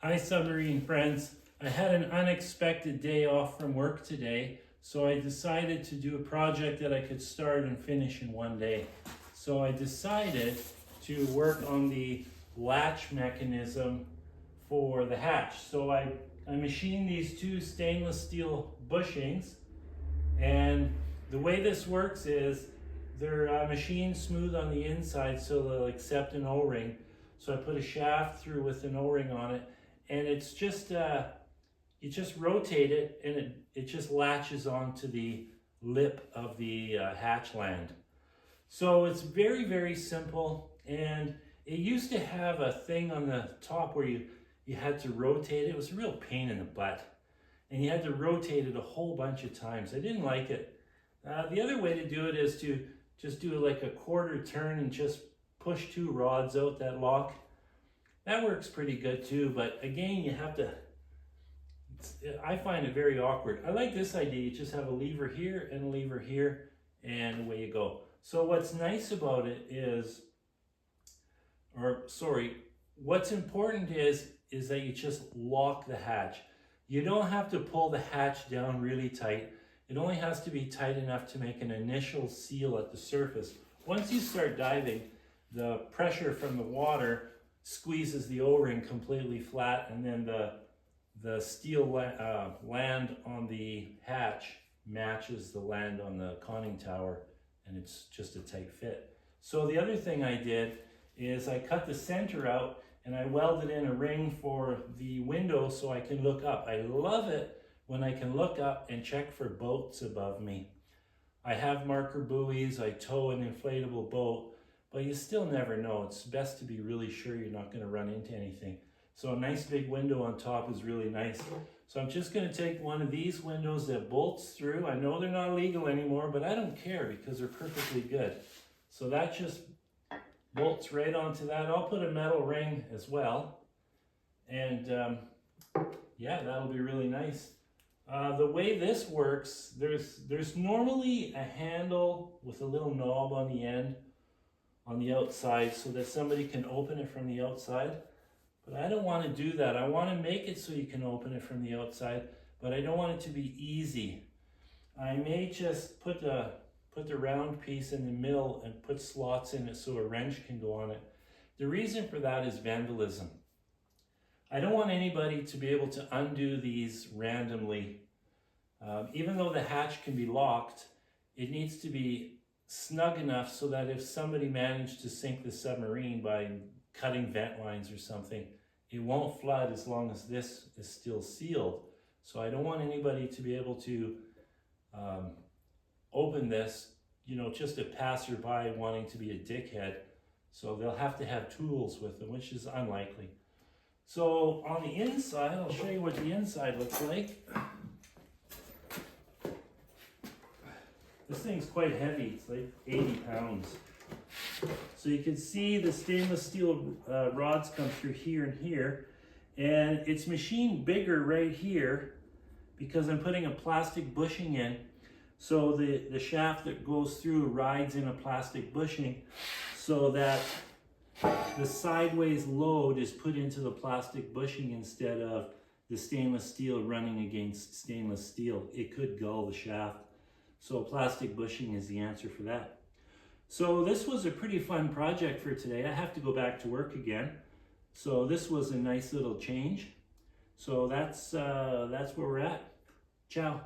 Hi, submarine friends. I had an unexpected day off from work today, so I decided to do a project that I could start and finish in one day. So I decided to work on the latch mechanism for the hatch. So I machined these two stainless steel bushings, and the way this works is they're machined smooth on the inside so they'll accept an O-ring. So I put a shaft through with an O-ring on it, and it's just you just rotate it and it just latches onto the lip of the hatch land. So it's very, very simple, and it used to have a thing on the top where you had to rotate it. It was a real pain in the butt, and you had to rotate it a whole bunch of times. I didn't like it. The other way to do it is to just do like a quarter turn and just push two rods out that lock. That works pretty good too, but again, you have to, I find it very awkward. I like this idea. You just have a lever here and a lever here, and away you go. So what's nice about it is, what's important is that you just lock the hatch. You don't have to pull the hatch down really tight. It only has to be tight enough to make an initial seal at the surface. Once you start diving, the pressure from the water squeezes the O-ring completely flat, and then the steel land on the hatch matches the land on the conning tower, and it's just a tight fit. So the other thing I did is I cut the center out and I welded in a ring for the window so I can look up. I love it when I can look up and check for boats above me. I have marker buoys, I tow an inflatable boat, but you still never know. It's best to be really sure you're not going to run into anything. So a nice big window on top is really nice. So I'm just going to take one of these windows that bolts through. I know they're not legal anymore, but I don't care because they're perfectly good. So that just bolts right onto that. I'll put a metal ring as well. And yeah, that'll be really nice. The way this works, there's normally a handle with a little knob on the end on the outside so that somebody can open it from the outside. But I don't want to do that. I want to make it so you can open it from the outside, but I don't want it to be easy. I may just put the round piece in the middle and put slots in it so a wrench can go on it. The reason for that is vandalism. I don't want anybody to be able to undo these randomly. Even though the hatch can be locked, it needs to be snug enough so that if somebody managed to sink the submarine by cutting vent lines or something, it won't flood as long as this is still sealed. So I don't want anybody to be able to open this, just a passerby wanting to be a dickhead. So they'll have to have tools with them, which is unlikely. So on the inside, I'll show you what the inside looks like. This thing's quite heavy. It's like 80 pounds. So you can see the stainless steel rods come through here and here. And it's machined bigger right here because I'm putting a plastic bushing in. So the shaft that goes through rides in a plastic bushing so that the sideways load is put into the plastic bushing instead of the stainless steel running against stainless steel. It could gull the shaft. So plastic bushing is the answer for that. So this was a pretty fun project for today. I have to go back to work again. So this was a nice little change. So that's where we're at. Ciao.